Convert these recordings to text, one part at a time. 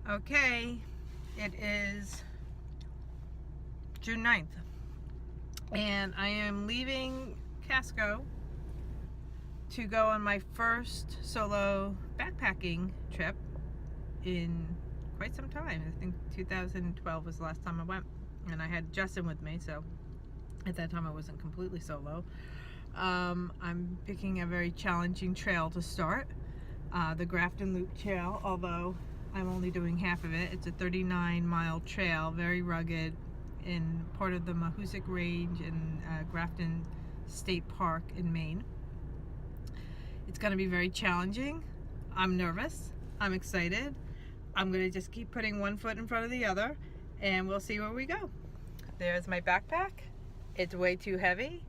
Okay, it is June 9th and I am leaving Casco to go on my first solo backpacking trip in quite some time. I think 2012 was the last time I went, and I had Justin with me, so at that time I wasn't completely solo. I'm picking a very challenging trail to start, the Grafton Loop Trail, although I'm only doing half of it. It's a 39-mile trail, very rugged, in part of the Mahoosic Range in Grafton State Park in Maine. It's going to be very challenging. I'm nervous. I'm excited. I'm going to just keep putting one foot in front of the other, and we'll see where we go. There's my backpack. It's way too heavy.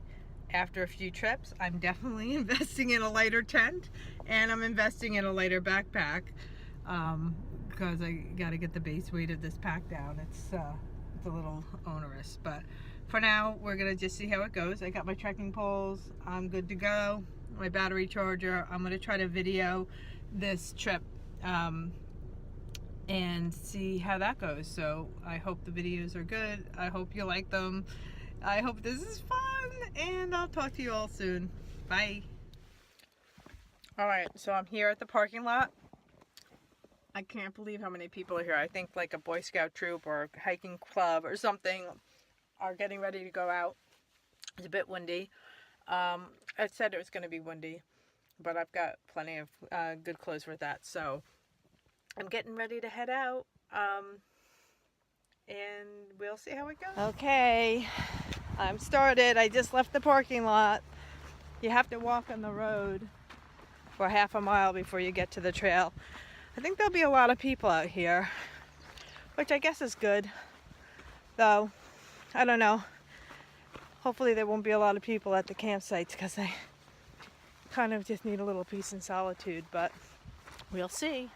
After a few trips, I'm definitely investing in a lighter tent, and I'm investing in a lighter backpack because I got to get the base weight of this pack down. It's a little onerous, but for now we're gonna just see how it goes. I got my trekking poles. I'm good to go. My battery charger. I'm gonna try to video this trip and see how that goes. So I hope the videos are good. I hope you like them. I hope this is fun, and I'll talk to you all soon. Bye. Alright, so I'm here at the parking lot. I can't believe how many people are here. I think like a Boy Scout troop or a hiking club or something are getting ready to go out. It's a bit windy. I said it was going to be windy, but I've got plenty of good clothes for that. So I'm getting ready to head out, and we'll see how it goes. Okay, I'm started. I just left the parking lot. You have to walk on the road for half a mile before you get to the trail. I think there'll be a lot of people out here, which I guess is good, though I don't know. Hopefully there won't be a lot of people at the campsites because I kind of just need a little peace and solitude, but we'll see.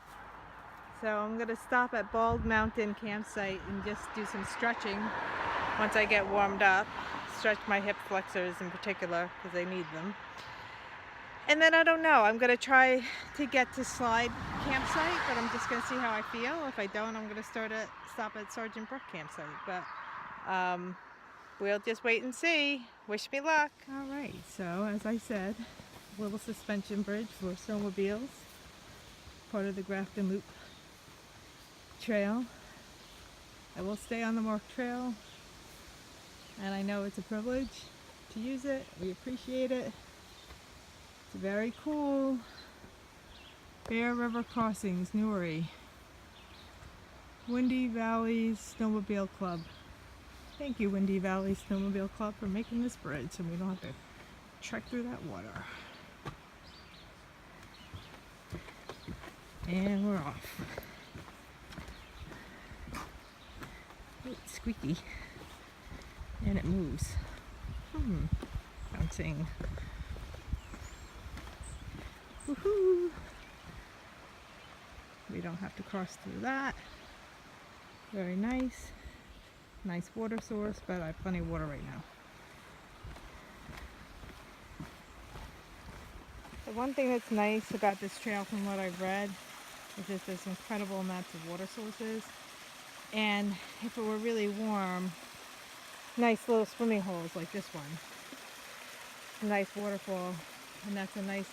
So I'm going to stop at Bald Mountain campsite and just do some stretching once I get warmed up. Stretch my hip flexors in particular because I need them. And then I don't know, I'm going to try to get to Slide campsite, but I'm just going to see how I feel. If I don't, I'm going to stop at SARGENT BROOK campsite. But we'll just wait and see. Wish me luck. Alright, so as I said, little suspension bridge for snowmobiles, part of the Grafton Loop Trail. I will stay on the marked trail, and I know it's a privilege to use it. We appreciate it. It's very cool. Bear River Crossings, Newry. Windy Valleys Snowmobile Club. Thank you, Windy Valley Snowmobile Club, for making this bridge so we don't have to trek through that water. And we're off. It's squeaky. And it moves. Bouncing. Woohoo! We don't have to cross through that. Very nice. Nice water source, but I have plenty of water right now. The one thing that's nice about this trail from what I've read is that there's incredible amounts of water sources. And if it were really warm, nice little swimming holes like this one. A nice waterfall, and that's a nice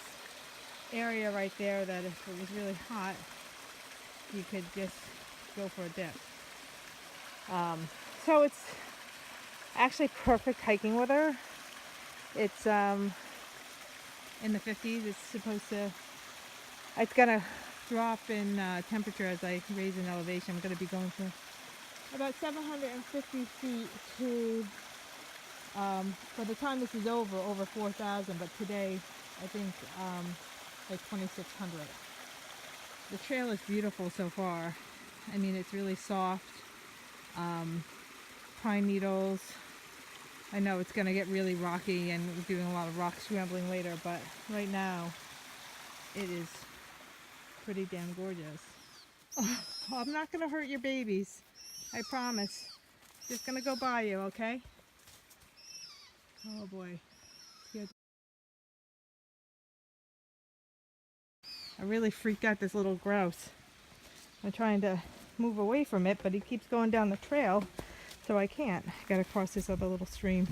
area right there that if it was really hot, you could just go for a dip. So it's actually perfect hiking weather. It's in the 50s. It's gonna drop in temperature as I raise in elevation. I'm gonna be going from about 750 feet to, by the time this is over 4,000, but today I think like 2,600. The trail is beautiful so far. I mean, it's really soft. Pine needles. I know it's going to get really rocky and we're doing a lot of rock scrambling later, but right now it is pretty damn gorgeous. Oh, I'm not going to hurt your babies. I promise. Just going to go by you, okay? Oh boy. Good. I really freaked out this little grouse. I'm trying to move away from it, but he keeps going down the trail, so I can't. I gotta cross this other little stream.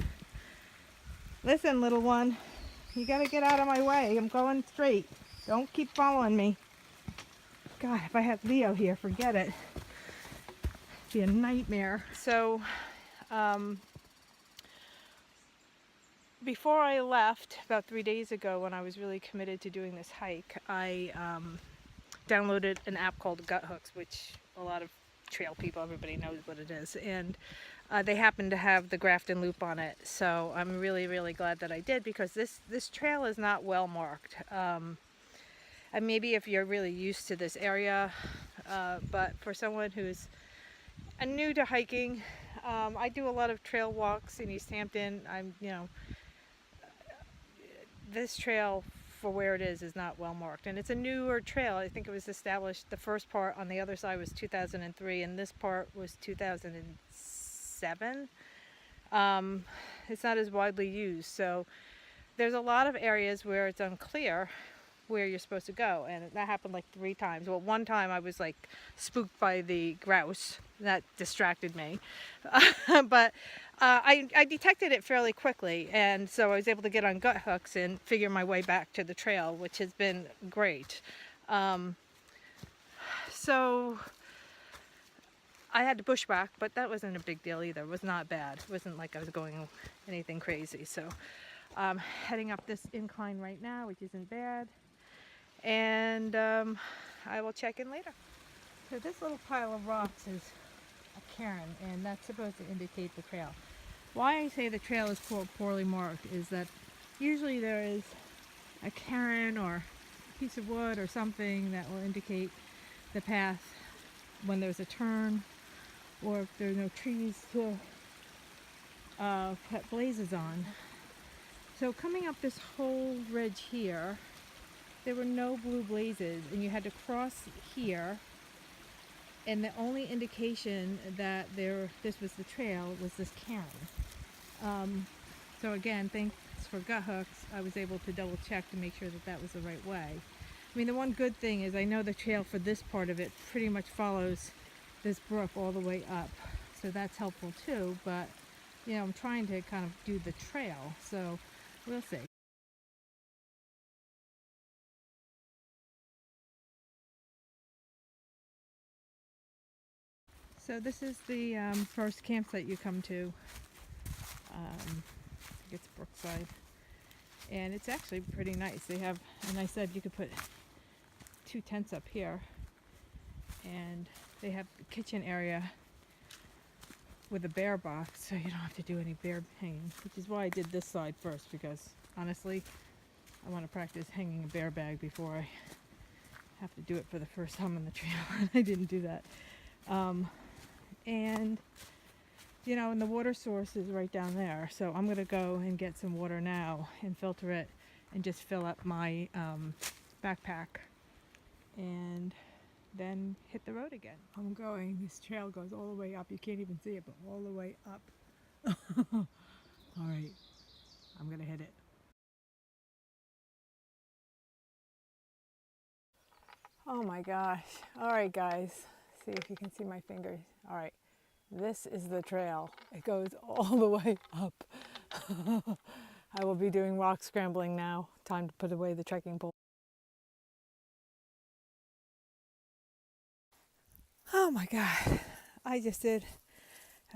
Listen, little one, you gotta get out of my way. I'm going straight. Don't keep following me. God, if I had Leo here, forget it. It'd be a nightmare. So, before I left, about 3 days ago, when I was really committed to doing this hike, I downloaded an app called Gut Hooks, which a lot of trail people, everybody knows what it is, and they happen to have the Grafton Loop on it. So I'm really, really glad that I did, because this trail is not well marked. And maybe if you're really used to this area, but for someone who's new to hiking, I do a lot of trail walks in East Hampton. This trail, for where it is not well marked, and it's a newer trail. I think it was established, the first part on the other side was 2003, and this part was 2007. It's not as widely used, so there's a lot of areas where it's unclear where you're supposed to go, and that happened like 3 times. Well, one time I was like spooked by the grouse. That distracted me. But I detected it fairly quickly, and so I was able to get on Gut Hooks and figure my way back to the trail, which has been great. So I had to push back, but that wasn't a big deal either. It was not bad. It wasn't like I was going anything crazy. So heading up this incline right now, which isn't bad. And I will check in later. So this little pile of rocks is a cairn, and that's supposed to indicate the trail. Why I say the trail is poorly marked is that usually there is a cairn or a piece of wood or something that will indicate the path when there's a turn, or if there are no trees to put blazes on. So coming up this whole ridge here, there were no blue blazes, and you had to cross here, and the only indication that this was the trail was this cairn. So again, thanks for Gut Hooks, I was able to double check to make sure that that was the right way. I mean, the one good thing is I know the trail for this part of it pretty much follows this brook all the way up, so that's helpful too, but you know, I'm trying to kind of do the trail, so we'll see. So this is the first campsite you come to. I think it's Brookside, and it's actually pretty nice. They have, and I said you could put 2 tents up here, and they have the kitchen area with a bear box, so you don't have to do any bear hanging, which is why I did this side first, because honestly I want to practice hanging a bear bag before I have to do it for the first time on the trail. And I didn't do that. And you know, and the water source is right down there, so I'm gonna go and get some water now and filter it and just fill up my backpack and then hit the road again. I'm going, this trail goes all the way up. You can't even see it, but all the way up. All right, I'm gonna hit it. Oh my gosh. All right, guys, see if you can see my fingers. All right, this is the trail. It goes all the way up. I will be doing rock scrambling now. Time to put away the trekking pole. Oh my God, I just did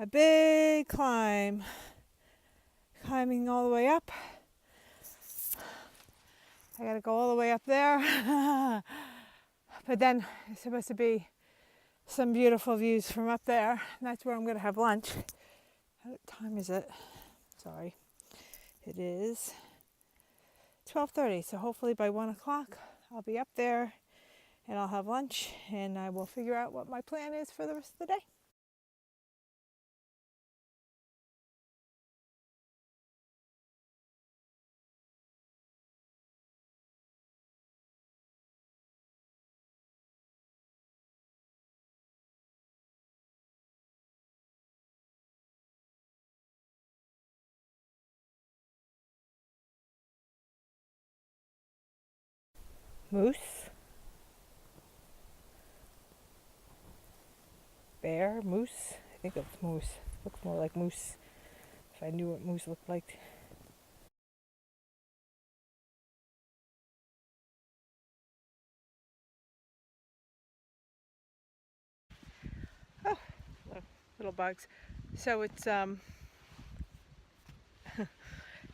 a big climb, climbing all the way up. I gotta go all the way up there. But then there's supposed to be some beautiful views from up there. And that's where I'm gonna have lunch. What time is it? Sorry. It is 12:30, so hopefully by 1 o'clock I'll be up there and I'll have lunch, and I will figure out what my plan is for the rest of the day. Moose. bear, moose. I think that's moose. Looks more like moose. If I knew what moose looked like. Oh, little bugs. So it's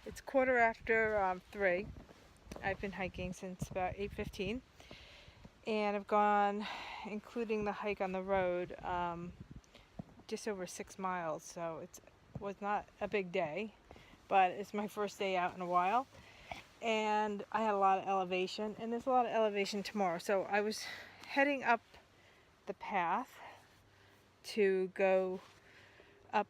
it's 3:15. I've been hiking since about 8:15, and I've gone, including the hike on the road, just over 6 miles. So it was not a big day, but it's my first day out in a while, and I had a lot of elevation, and there's a lot of elevation tomorrow. So I was heading up the path to go up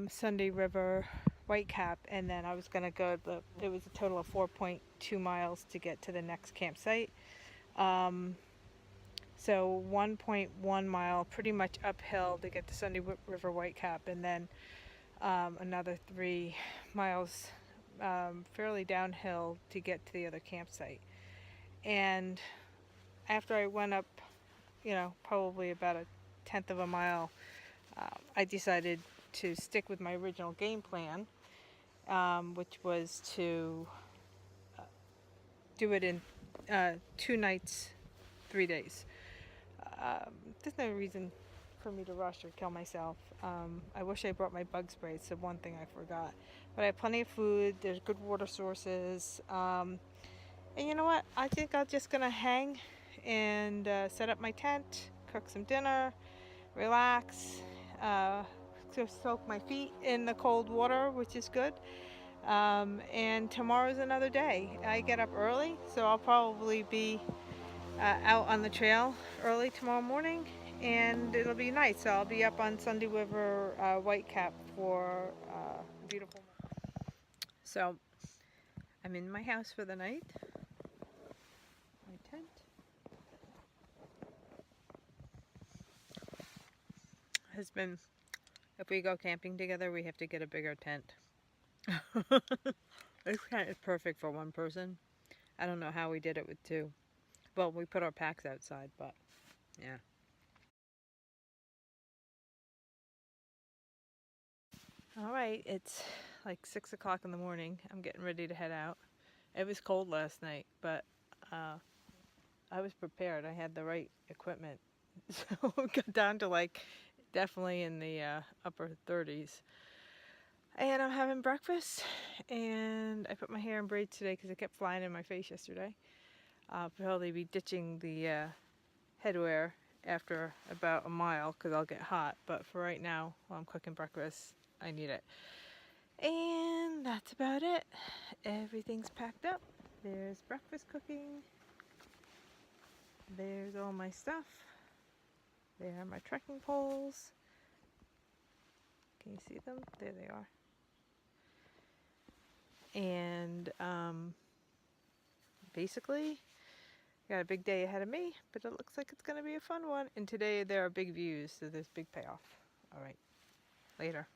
Sunday River Whitecap, and then I was going to go, it was a total of 4.2 miles to get to the next campsite. So 1.1 mile pretty much uphill to get to Sunday River Whitecap, and then another 3 miles fairly downhill to get to the other campsite. And after I went up, probably about 1/10 of a mile, I decided to stick with my original game plan, which was to do it in 2 nights, 3 days. There's no reason for me to rush or kill myself. I wish I brought my bug spray. It's the one thing I forgot. But I have plenty of food. There's good water sources. And you know what? I think I'm just going to hang and set up my tent, cook some dinner, relax, soak my feet in the cold water, which is good. And tomorrow's another day. I get up early, so I'll probably be out on the trail early tomorrow morning, and it'll be nice. So I'll be up on Sunday River Whitecap for a beautiful morning. So I'm in my house for the night. My tent. Husband, if we go camping together, we have to get a bigger tent. This tent is perfect for 1 person. I don't know how we did it with 2. Well, we put our packs outside, but yeah. All right, it's like 6 o'clock in the morning. I'm getting ready to head out. It was cold last night, but I was prepared. I had the right equipment. So we got down to definitely in the upper 30s. And I'm having breakfast, and I put my hair in braids today because it kept flying in my face yesterday. I'll probably be ditching the headwear after about a mile because I'll get hot, but for right now, while I'm cooking breakfast, I need it. And that's about it. Everything's packed up. There's breakfast cooking. There's all my stuff. There are my trekking poles. Can you see them? There they are. And basically, got a big day ahead of me, but it looks like it's going to be a fun one. And today there are big views, so there's big payoff. All right, later.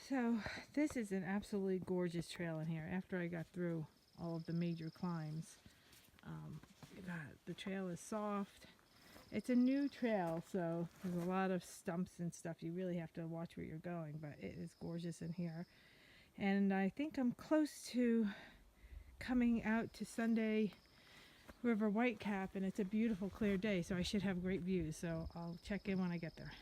So this is an absolutely gorgeous trail in here. After I got through all of the major climbs, the trail is soft. It's a new trail, so there's a lot of stumps and stuff. You really have to watch where you're going, but it is gorgeous in here. And I think I'm close to coming out to Sunday River Whitecap, and it's a beautiful clear day, so I should have great views. So I'll check in when I get there.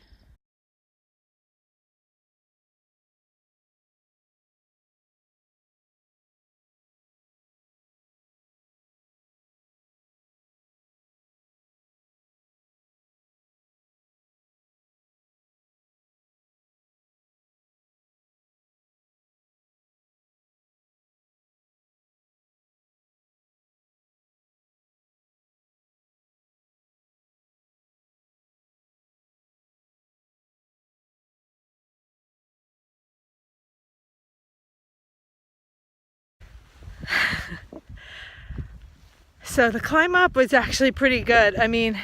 So the climb up was actually pretty good. I mean,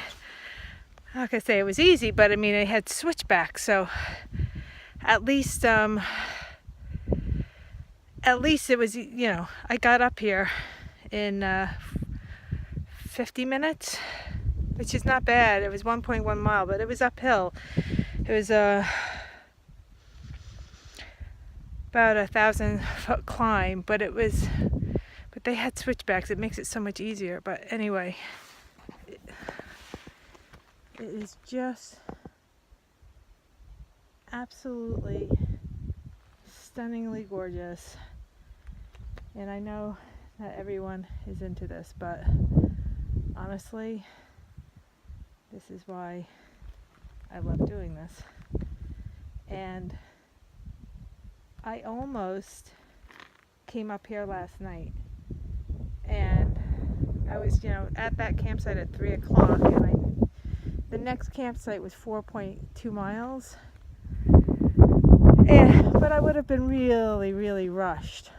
like I say, it was easy, but I mean, it had switchbacks, so at least it was, you know, I got up here in 50 minutes, which is not bad. It was 1.1 mile, but it was uphill. It was about 1,000-foot climb, but they had switchbacks. It makes it so much easier. But anyway, it is just absolutely stunningly gorgeous. And I know not everyone is into this, but honestly, this is why I love doing this. And I almost came up here last night, and I was, you know, at that campsite at 3 o'clock, and the next campsite was 4.2 miles, but I would have been really, really rushed.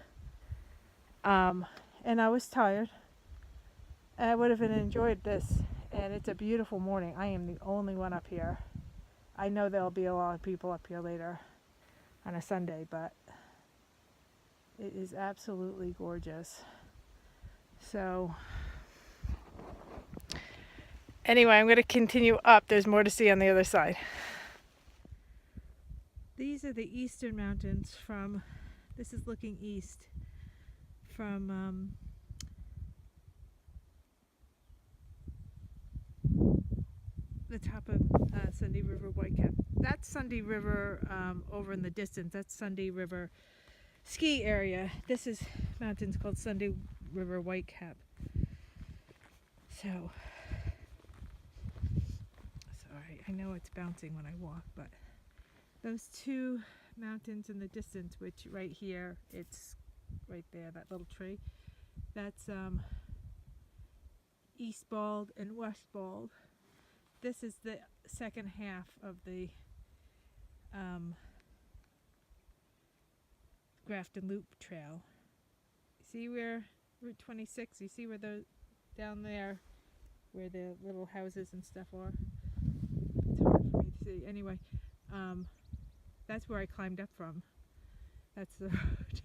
And I was tired, and I would have enjoyed this, and it's a beautiful morning. I am the only one up here. I know there'll be a lot of people up here later on a Sunday, but it is absolutely gorgeous. So anyway, I'm going to continue up. There's more to see on the other side. These are the eastern mountains from, this is looking east from the top of Sunday River Whitecap. That's Sunday River over in the distance. That's Sunday River ski area. This is mountains called Sunday River Whitecap. So, sorry, I know it's bouncing when I walk, but those two mountains in the distance, which right here, it's right there, that little tree, that's East Bald and West Bald. This is the second half of the Grafton Loop Trail. See where Route 26, you see where the down there where the little houses and stuff are? It's hard for me to see. Anyway, that's where I climbed up from. That's the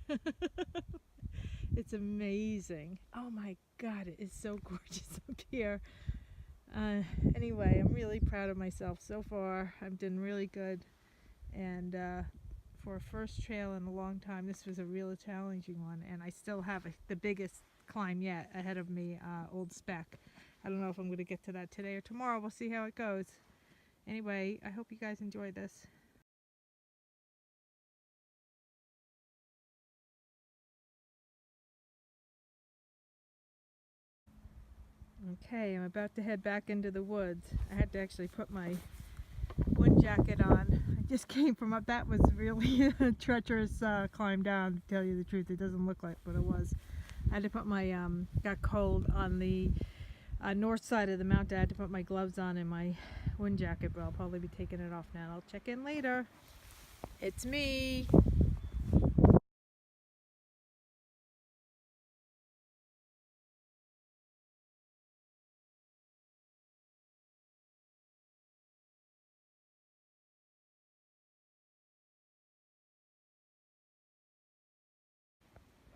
road. It's amazing. Oh my God, it is so gorgeous up here. Anyway, I'm really proud of myself so far. I've done really good, and for a first trail in a long time, this was a really challenging one, and I still have the biggest climb yet ahead of me, Old Speck. I don't know if I'm going to get to that today or tomorrow. We'll see how it goes. Anyway, I hope you guys enjoy this. Okay, I'm about to head back into the woods. I had to actually put my wind jacket on. I just came from up. That was really a treacherous climb down, to tell you the truth. It doesn't look like, but it was. I had to put my, got cold on the north side of the mountain. I had to put my gloves on and my wind jacket, but I'll probably be taking it off now. I'll check in later. It's me.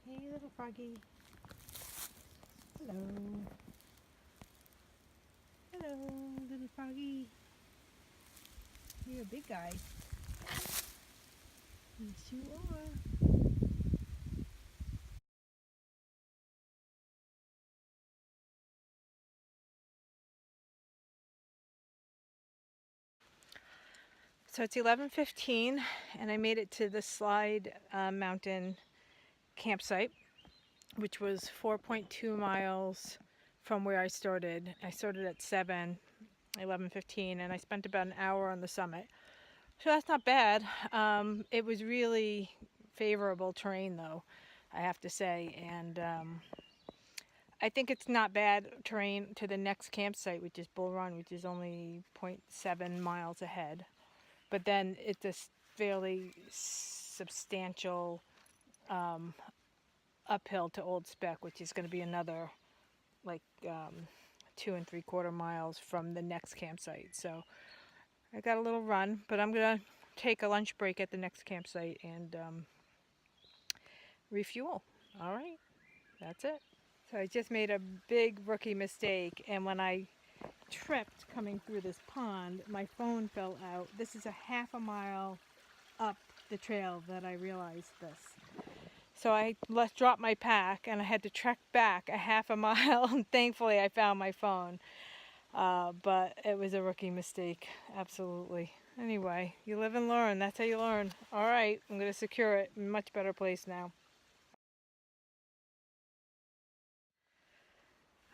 Hey, little froggy. Hello. Hello, little froggy. You're a big guy. Yes, you are. So it's 11:15, and I made it to the Slide Mountain campsite, which was 4.2 miles from where I started. I started at 11:15, and I spent about an hour on the summit. So that's not bad. It was really favorable terrain, though, I have to say, and I think it's not bad terrain to the next campsite, which is Bull Run, which is only 0.7 miles ahead. But then it's a fairly substantial uphill to Old Speck, which is going to be another like 2 3/4 miles from the next campsite. So I got a little run, but I'm gonna take a lunch break at the next campsite and refuel. All right, that's it. So I just made a big rookie mistake, and when I tripped coming through this pond, my phone fell out. This is a half a mile up the trail that I realized this. So I dropped my pack and I had to trek back a half a mile, and thankfully I found my phone. But it was a rookie mistake, absolutely. Anyway, you live and learn. That's how you learn. All right, I'm going to secure it in a much better place now.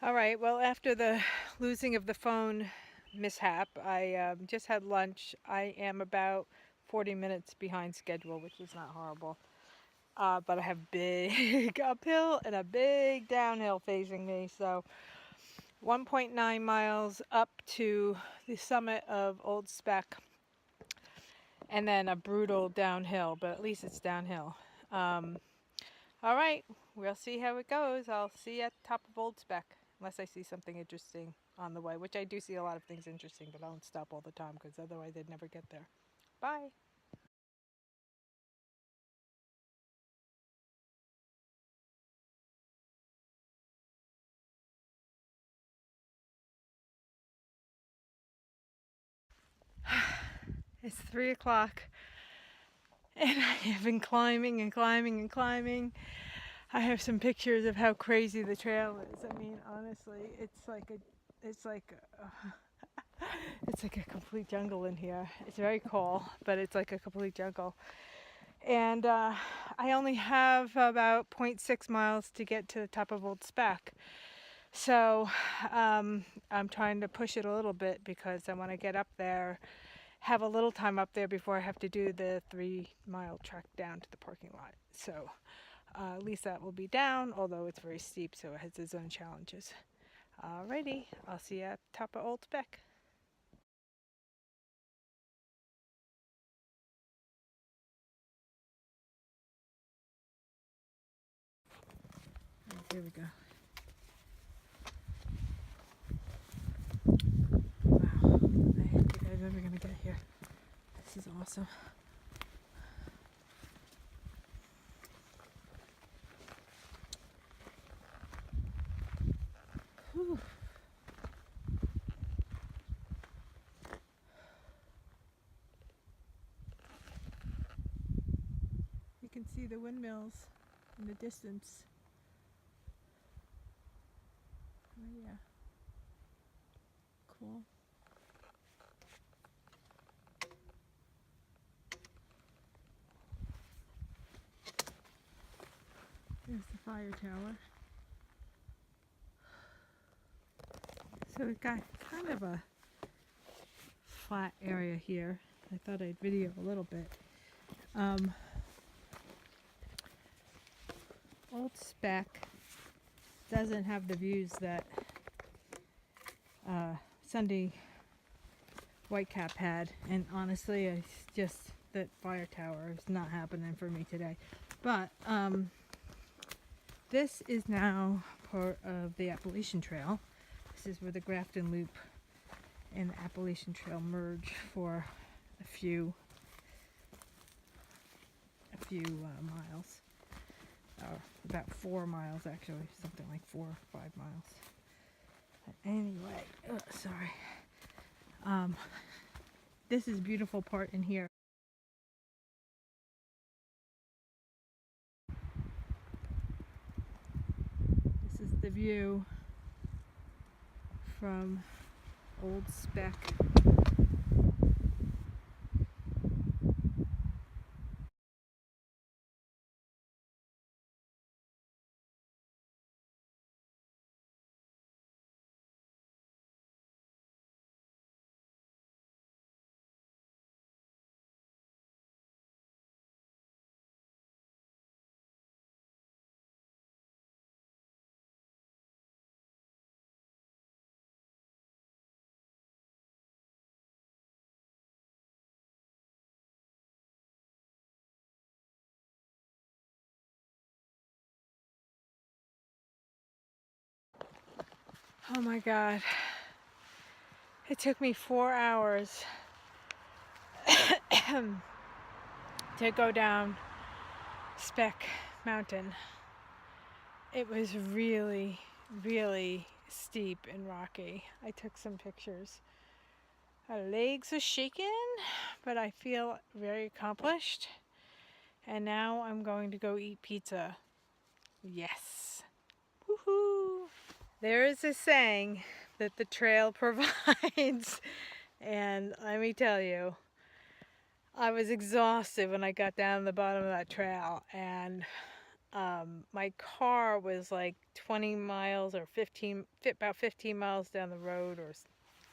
All right, well, after the losing of the phone mishap, I just had lunch. I am about 40 minutes behind schedule, which is not horrible. But I have big uphill and a big downhill facing me. So 1.9 miles up to the summit of Old Speck, and then a brutal downhill, but at least it's downhill. All right, we'll see how it goes. I'll see you at the top of Old Speck, unless I see something interesting on the way, which I do see a lot of things interesting, but I don't stop all the time because otherwise I'd never get there. Bye. It's 3 o'clock and I have been climbing and climbing and climbing. I have some pictures of how crazy the trail is. I mean, honestly, it's like a complete jungle in here. It's very cool, but it's like a complete jungle. And I only have about 0.6 miles to get to the top of Old Speck. So I'm trying to push it a little bit because I want to get up there, have a little time up there before I have to do the 3-mile trek down to the parking lot. So at least that will be down, although it's very steep, so it has its own challenges. Alrighty, I'll see you at the top of Old Speck. Here we go. Wow, I didn't think I was ever going to get here. This is awesome. Whew. You can see the windmills in the distance. Oh yeah. Cool. There's the fire tower. So we've got kind of a flat area here. I thought I'd video a little bit. Old Speck doesn't have the views that Sunday Whitecap had, and honestly, it's just that fire tower is not happening for me today. But this is now part of the Appalachian Trail. This is where the Grafton Loop and the Appalachian Trail merge for a few miles. About 4 miles actually, something like 4 or 5 miles. But anyway, sorry. This is a beautiful part in here. This is the view from Old Speck. Oh my God. It took me 4 hours to go down Speck Mountain. It was really, really steep and rocky. I took some pictures. My legs are shaking, but I feel very accomplished. And now I'm going to go eat pizza. Yes. Woohoo! There is a saying that the trail provides, and let me tell you, I was exhausted when I got down the bottom of that trail, and my car was like 20 miles or about 15 miles down the road, or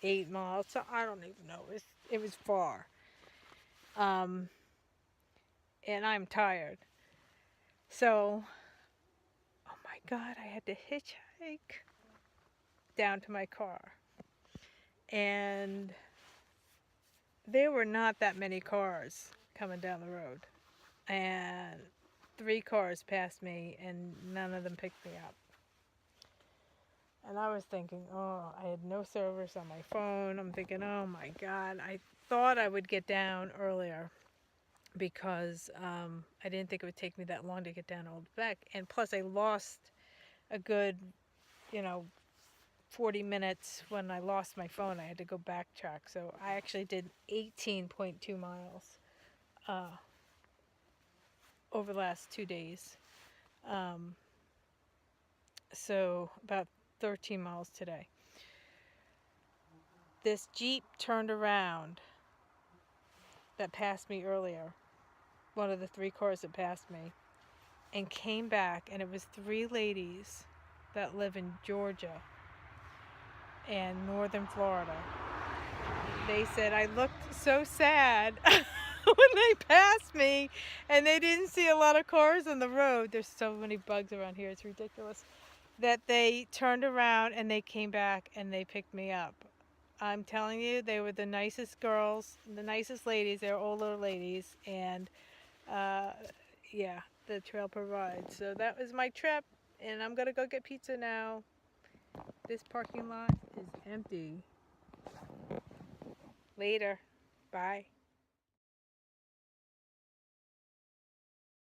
8 miles, so I don't even know. It was far. And I'm tired. So, oh my God, I had to hitchhike down to my car. And there were not that many cars coming down the road. And 3 cars passed me and none of them picked me up. And I was thinking, oh, I had no service on my phone. I'm thinking, oh my God, I thought I would get down earlier because I didn't think it would take me that long to get down Old Speck. And plus I lost a good, 40 minutes when I lost my phone. I had to go backtrack. So I actually did 18.2 miles over the last 2 days. So about 13 miles today. This Jeep turned around that passed me earlier, one of the 3 cars that passed me, and came back, and it was 3 ladies that live in Georgia and northern Florida. They said I looked so sad when they passed me, and they didn't see a lot of cars on the road. There's so many bugs around here, it's ridiculous. That they turned around and they came back and they picked me up. I'm telling you, they were the nicest girls, the nicest ladies. They're older ladies, and yeah, the trail provides. So that was my trip, and I'm gonna go get pizza now. This parking lot is empty. Later. Bye.